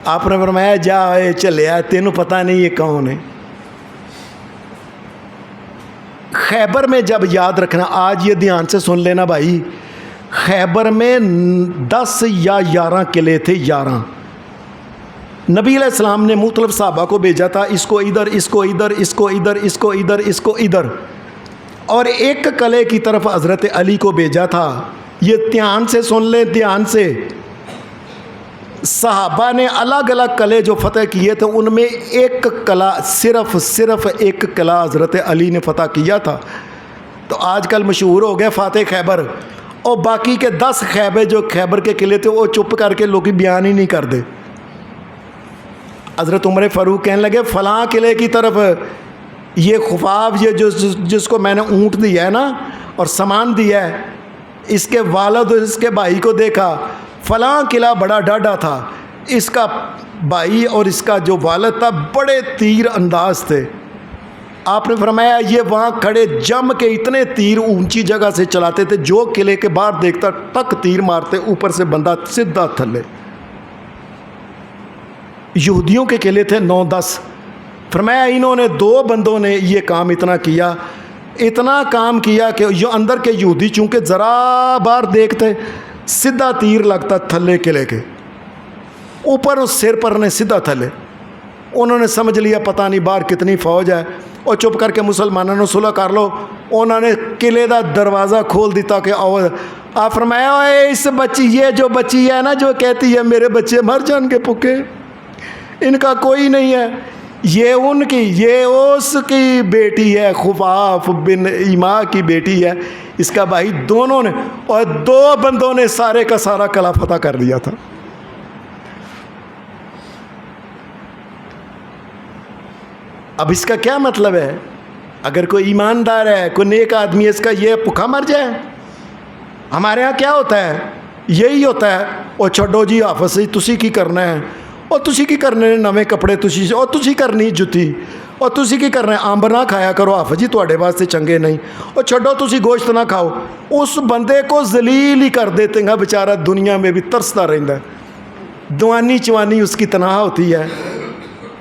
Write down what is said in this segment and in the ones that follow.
آپ نے فرمایا جا اے چلیا تینوں پتہ نہیں یہ کون ہے. خیبر میں جب یاد رکھنا، آج یہ دھیان سے سن لینا بھائی، خیبر میں 10 یا 11 قلعے تھے. 11 نبی علیہ السلام نے مختلف صحابہ کو بھیجا تھا، اس کو ادھر، اس کو ادھر، اس کو ادھر، اس کو ادھر، اس کو ادھر، اور ایک قلعے کی طرف حضرت علی کو بھیجا تھا. یہ دھیان سے سن لیں، دھیان سے. صحابہ نے الگ الگ قلعے جو فتح کیے تھے ان میں ایک قلعہ صرف ایک قلعہ حضرت علی نے فتح کیا تھا. تو آج کل مشہور ہو گیا فاتح خیبر، اور باقی کے 10 خیبر جو خیبر کے قلعے تھے وہ چپ کر کے لوگ بیان ہی نہیں کر دے. حضرت عمر فاروق کہنے لگے فلاں قلعے کی طرف یہ خفاف، یہ جس کو میں نے اونٹ دیا ہے نا اور سامان دیا ہے، اس کے والد اور اس کے بھائی کو دیکھا، فلاں قلعہ بڑا ڈاڈا تھا، اس کا بھائی اور اس کا جو والد تھا بڑے تیر انداز تھے. آپ نے فرمایا یہ وہاں کھڑے جم کے اتنے تیر اونچی جگہ سے چلاتے تھے، جو قلعے کے باہر دیکھتا ٹک تیر مارتے، اوپر سے بندہ سیدھا تھلے. یہودیوں کے قلعے تھے 9-10. فرمایا انہوں نے 2 بندوں نے یہ کام اتنا کام کیا کہ جو اندر کے یہودی چونکہ ذرا بار دیکھتے سیدھا تیر لگتا تھلے قلعے کے اوپر، اس سر پر نے سیدھا تھلے. انہوں نے سمجھ لیا پتہ نہیں باہر کتنی فوج ہے، اور چپ کر کے مسلمانوں نے صلح کر لو. انہوں نے قلعے کا دروازہ کھول دیتا کہ آپ فرمایا اس بچی، یہ جو بچی ہے نا جو کہتی ہے میرے بچے مر جان کے پکے، ان کا کوئی نہیں ہے، یہ اس کی بیٹی ہے، خفاف بن ایما کی بیٹی ہے، اس کا بھائی. دونوں نے اور 2 بندوں نے سارے کا سارا قلعہ فتح کر دیا تھا. اب اس کا کیا مطلب ہے؟ اگر کوئی ایماندار ہے، کوئی نیک آدمی ہے، اس کا یہ بھوکا مر جائے. ہمارے ہاں کیا ہوتا ہے؟ یہی ہوتا ہے، اور چھڈو جی حافظ سی تسی کی کرنا ہے، اور تسی کی کرنے نویں کپڑے تسی، اور تسی کرنی جتی، اور تسی کی کرنا ہے امب نہ کھایا کرو حافظ جی تواڈے واسطے چنگے نہیں، اور چھڈو تسی گوشت نہ کھاؤ. اس بندے کو ذلیل ہی کر دیتے ہیں، بیچارہ دنیا میں بھی ترستا رہتا ہے. دوانی چوانی اس کی تنہا ہوتی ہے.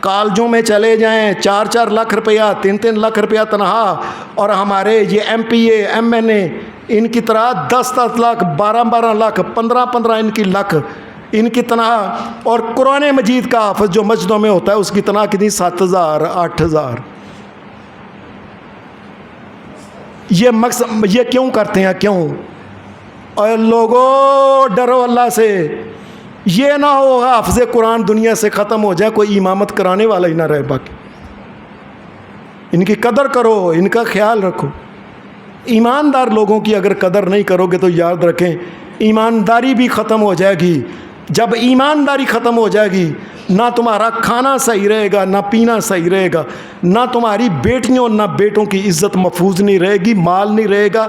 کالجوں میں چلے جائیں 4-4 لاکھ روپیہ، 3-3 لاکھ روپیہ تنہا، اور ہمارے یہ MP A MNA ان کی طرح 10-10 لاکھ، 12-12 لاکھ، 15-15 ان کی لاکھ ان کی تنہا. اور قرآن مجید کا حافظ جو مسجدوں میں ہوتا ہے اس کی تنہا کتنی؟ 7,000 8,000. یہ مقصد یہ کیوں کرتے ہیں؟ کیوں؟ اور لوگوں ڈرو اللہ سے، یہ نہ ہو حافظ قرآن دنیا سے ختم ہو جائے، کوئی امامت کرانے والا ہی نہ رہے. باقی ان کی قدر کرو، ان کا خیال رکھو. ایماندار لوگوں کی اگر قدر نہیں کرو گے تو یاد رکھیں ایمانداری بھی ختم ہو جائے گی. جب ایمانداری ختم ہو جائے گی، نہ تمہارا کھانا صحیح رہے گا، نہ پینا صحیح رہے گا، نہ تمہاری بیٹیوں نہ بیٹوں کی عزت محفوظ نہیں رہے گی، مال نہیں رہے گا،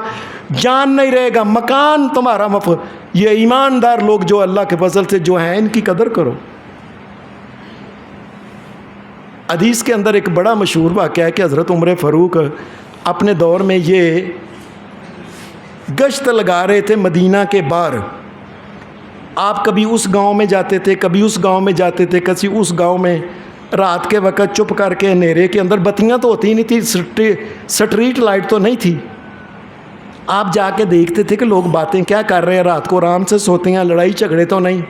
جان نہیں رہے گا، مکان تمہارا محفوظ. یہ ایماندار لوگ جو اللہ کے فضل سے جو ہیں ان کی قدر کرو. حدیث کے اندر ایک بڑا مشہور واقعہ ہے کہ حضرت عمر فاروق اپنے دور میں یہ گشت لگا رہے تھے مدینہ کے باہر. آپ کبھی اس گاؤں میں جاتے تھے، کبھی اس گاؤں میں جاتے تھے، کسی اس گاؤں میں رات کے وقت چپ کر کے اندھیرے کے اندر، بتیاں تو ہوتی نہیں تھی، سٹریٹ لائٹ تو نہیں تھی، آپ جا کے دیکھتے تھے کہ لوگ باتیں کیا کر رہے ہیں، رات کو آرام سے سوتے ہیں، لڑائی جھگڑے تو نہیں.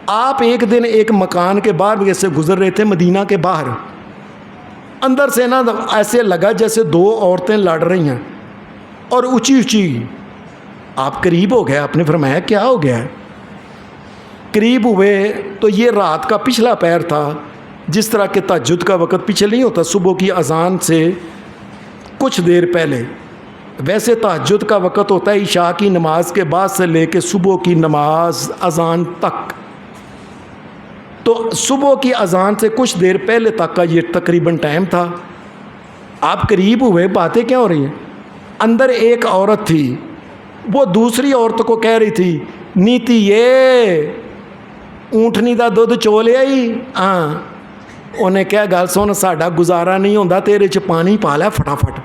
آپ ایک دن ایک مکان کے باہر جیسے گزر رہے تھے مدینہ کے باہر، اندر سے نا ایسے لگا جیسے 2 عورتیں لڑ رہی ہیں اور اونچی اونچی. آپ قریب ہو گئے، آپ نے فرمایا کیا ہو گیا ہے؟ قریب ہوئے تو یہ رات کا پچھلا پہر تھا، جس طرح کہ تہجد کا وقت پیچھے نہیں ہوتا صبح کی اذان سے کچھ دیر پہلے، ویسے تہجد کا وقت ہوتا ہے عشاء کی نماز کے بعد سے لے کے صبح کی نماز اذان تک. تو صبح کی اذان سے کچھ دیر پہلے تک کا یہ تقریباً ٹائم تھا. آپ قریب ہوئے، باتیں کیا ہو رہی ہیں؟ اندر ایک عورت تھی، وہ دوسری عورت کو کہہ رہی تھی نیتی یہ اونٹنی دا دودھ چو لیا ہی. ہاں، انہیں کیا گل سن ساڈا گزارا نہیں ہوتا، تیرے چ پانی پا لیا فٹافٹ.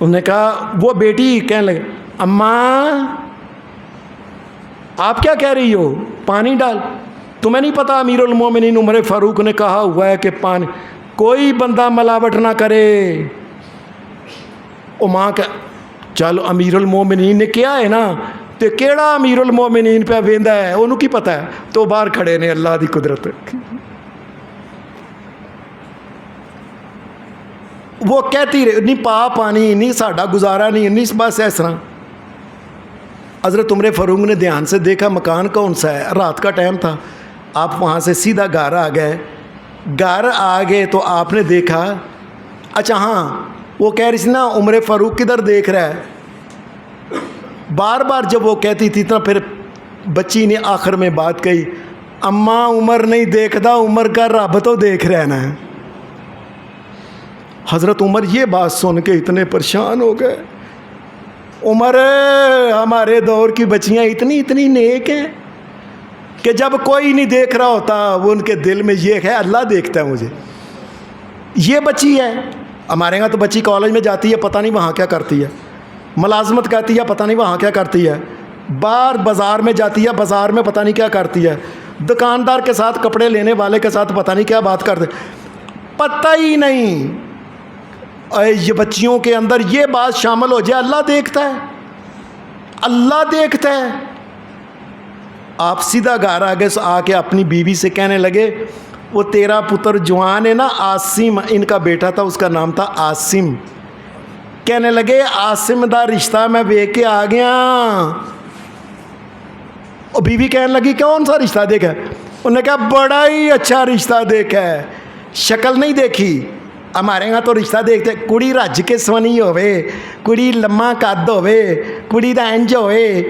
انہوں نے کہا، وہ بیٹی کہنے لگے اماں آپ کیا کہہ رہی ہو پانی ڈال؟ تمہیں نہیں پتا امیر المومنین عمر فاروق نے کہا ہوا ہے کہ پانی کوئی بندہ ملاوٹ نہ کرے. او ماں کا چلو امیر المومنین نے کیا ہے نا تے کیڑا امیر المومنین پہ ویندا ہے انہوں کی پتہ ہے. تو باہر کھڑے نے اللہ دی قدرت. وہ کہتی رہے نہیں پا پانی نہیں ساڈا گزارا نہیں بس اس طرح. حضرت عمر فاروق نے دھیان سے دیکھا مکان کون سا ہے, رات کا ٹائم تھا, آپ وہاں سے سیدھا گھر آ گئے. گھر آ گئے تو آپ نے دیکھا اچھا ہاں وہ کہہ رہی تھی نا عمر فاروق کدھر دیکھ رہا ہے. بار بار جب وہ کہتی تھی تو پھر بچی نے آخر میں بات کہی اماں عمر نہیں دیکھتا عمر کا رب تو دیکھ رہنا ہے. حضرت عمر یہ بات سن کے اتنے پریشان ہو گئے. عمر ہمارے دور کی بچیاں اتنی نیک ہیں کہ جب کوئی نہیں دیکھ رہا ہوتا وہ ان کے دل میں یہ ہے اللہ دیکھتا ہے مجھے. یہ بچی ہے ہمارے یہاں تو بچی کالج میں جاتی ہے پتہ نہیں وہاں کیا کرتی ہے, ملازمت کرتی ہے پتہ نہیں وہاں کیا کرتی ہے, باہر بازار میں جاتی ہے بازار میں پتہ نہیں کیا کرتی ہے, دکاندار کے ساتھ کپڑے لینے والے کے ساتھ پتہ نہیں کیا بات کرتے, پتہ ہی نہیں. یہ بچیوں کے اندر یہ بات شامل ہو جائے اللہ دیکھتا ہے اللہ دیکھتا ہے. آپ سیدھا گھر آ گئے آ کے اپنی بیوی سے کہنے لگے وہ تیرا پتر جوان ہے نا عاصم, ان کا بیٹا تھا اس کا نام تھا عاصم. کہنے لگے عاصم دا رشتہ میں ویکھ کے آ گیا. اور بیوی کہنے لگی کون سا رشتہ دیکھا؟ انہوں نے کہا بڑا ہی اچھا رشتہ دیکھا ہے, شکل نہیں دیکھی. ہمارے یہاں تو رشتہ دیکھتے کڑی رج کے سونی ہوئے, کڑی لما قد ہوئے, کڑی دا انج ہوئے,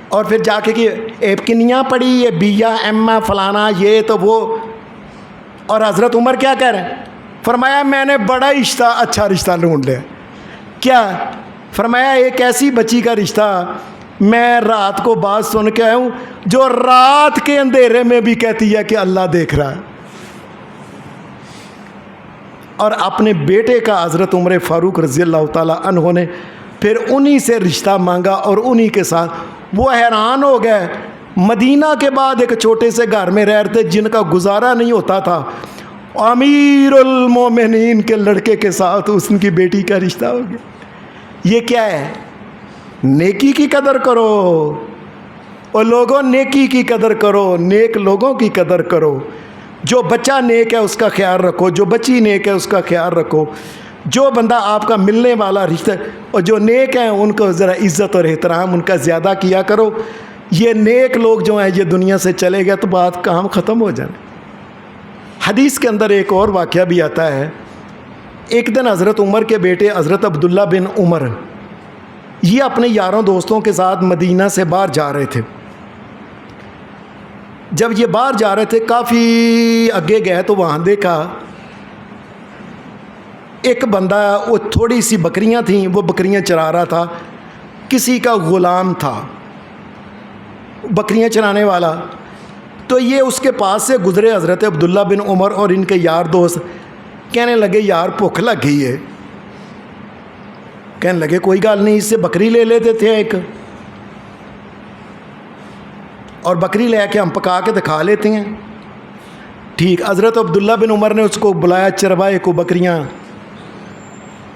اور پھر جا کے کہ کنیاں پڑھی یہ بیا ایم فلانا یہ تو وہ. اور حضرت عمر کیا کہہ رہے ہیں؟ فرمایا میں نے بڑا اچھا رشتہ ڈھونڈ لیا. کیا؟ فرمایا ایک ایسی بچی کا رشتہ میں رات کو بات سن کے آیا ہوں جو رات کے اندھیرے میں بھی کہتی ہے کہ اللہ دیکھ رہا ہے. اور اپنے بیٹے کا حضرت عمر فاروق رضی اللہ تعالیٰ عنہ نے پھر انہی سے رشتہ مانگا اور انہی کے ساتھ وہ حیران ہو گئے. مدینہ کے بعد ایک چھوٹے سے گھر میں رہ رہتے جن کا گزارا نہیں ہوتا تھا, امیر المومنین کے لڑکے کے ساتھ اس کی بیٹی کا رشتہ ہو گیا. یہ کیا ہے؟ نیکی کی قدر کرو اور لوگوں نیکی کی قدر کرو, نیک لوگوں کی قدر کرو. جو بچہ نیک ہے اس کا خیال رکھو, جو بچی نیک ہے اس کا خیال رکھو, جو بندہ آپ کا ملنے والا رشتہ اور جو نیک ہیں ان کو ذرا عزت اور احترام ان کا زیادہ کیا کرو. یہ نیک لوگ جو ہیں یہ دنیا سے چلے گئے تو بات کام ختم ہو جائے. حدیث کے اندر ایک اور واقعہ بھی آتا ہے. ایک دن حضرت عمر کے بیٹے حضرت عبداللہ بن عمر یہ اپنے یاروں دوستوں کے ساتھ مدینہ سے باہر جا رہے تھے. جب یہ باہر جا رہے تھے کافی آگے گئے تو وہاں دیکھا ایک بندہ, وہ تھوڑی سی بکریاں تھیں وہ بکریاں چرا رہا تھا, کسی کا غلام تھا بکریاں چرانے والا. تو یہ اس کے پاس سے گزرے حضرت عبداللہ بن عمر اور ان کے یار دوست. کہنے لگے یار بھوک لگ گئی ہے. کہنے لگے کوئی گل نہیں اس سے بکری لے لیتے تھے ایک, اور بکری لے کے ہم پکا کے دکھا لیتے ہیں. ٹھیک. حضرت عبداللہ بن عمر نے اس کو بلایا چروائے کو,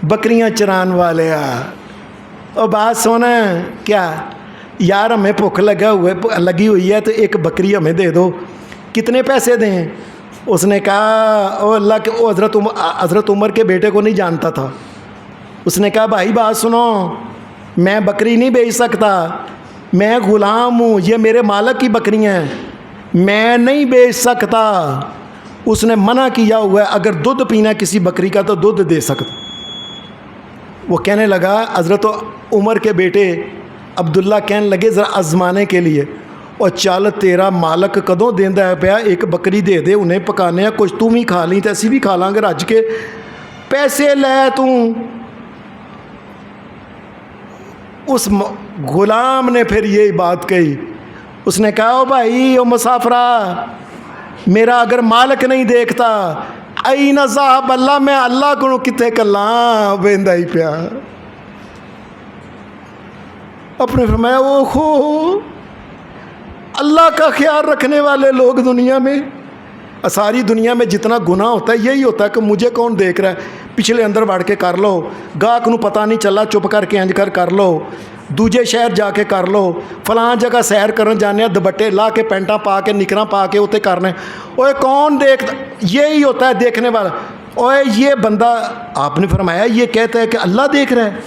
بکریاں چران والے اور بات سونا کیا یار ہمیں بھوک لگی ہوئی ہے تو ایک بکری ہمیں دے دو, کتنے پیسے دیں؟ اس نے کہا او اللہ کے, وہ حضرت عمر کے بیٹے کو نہیں جانتا تھا. اس نے کہا بھائی بات سنو, میں بکری نہیں بیچ سکتا, میں غلام ہوں, یہ میرے مالک کی بکریاں ہیں, میں نہیں بیچ سکتا. اس نے منع کیا ہوا ہے, اگر دودھ پینا کسی بکری کا تو دودھ دے سکتا. وہ کہنے لگا حضرت عمر کے بیٹے عبداللہ کہنے لگے ذرا آزمانے کے لیے, اور چل تیرا مالک کدوں دیندا ہے پیا, ایک بکری دے دے انہیں پکانے, کچھ تم ہی کھا لیں تو اسی بھی کھا لیں گے رج کے, پیسے لے تو. اس غلام نے پھر یہی بات کہی. اس نے کہا او بھائی او مسافرہ, میرا اگر مالک نہیں دیکھتا این ذہب اللہ, میں اللہ کو کتے کلاں ویندا ہی پیا. اپنے فرمایا او ہو اللہ کا خیال رکھنے والے لوگ دنیا میں، ساری دنیا میں جتنا گناہ ہوتا ہے یہی ہوتا ہے کہ مجھے کون دیکھ رہا ہے، پچھلے اندر وڑ کے کر لو، گاہک نو پتہ نہیں چلا چپ کر کے انج کر لو، دوجے شہر جا کے کر لو، فلاں جگہ سیر کرن جانے دبٹے لا کے پینٹاں پا کے نکراں پا کے اتنے کرنے، اوے کون دیکھتا، یہی ہوتا ہے دیکھنے والا۔ اوے یہ بندہ، آپ نے فرمایا یہ کہتا ہے کہ اللہ دیکھ رہا ہے،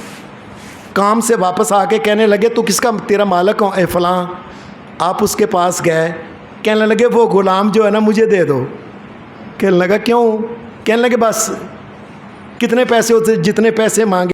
کام سے واپس آ کے کہنے لگے تو کس کا تیرا مالک ہوں؟ اے فلاں۔ آپ اس کے پاس گئے، کہنے لگے وہ غلام جو ہے نا مجھے دے دو۔ کہنے لگا کیوں؟ کہنے لگے بس کتنے پیسے ہوتے، جتنے پیسے مانگے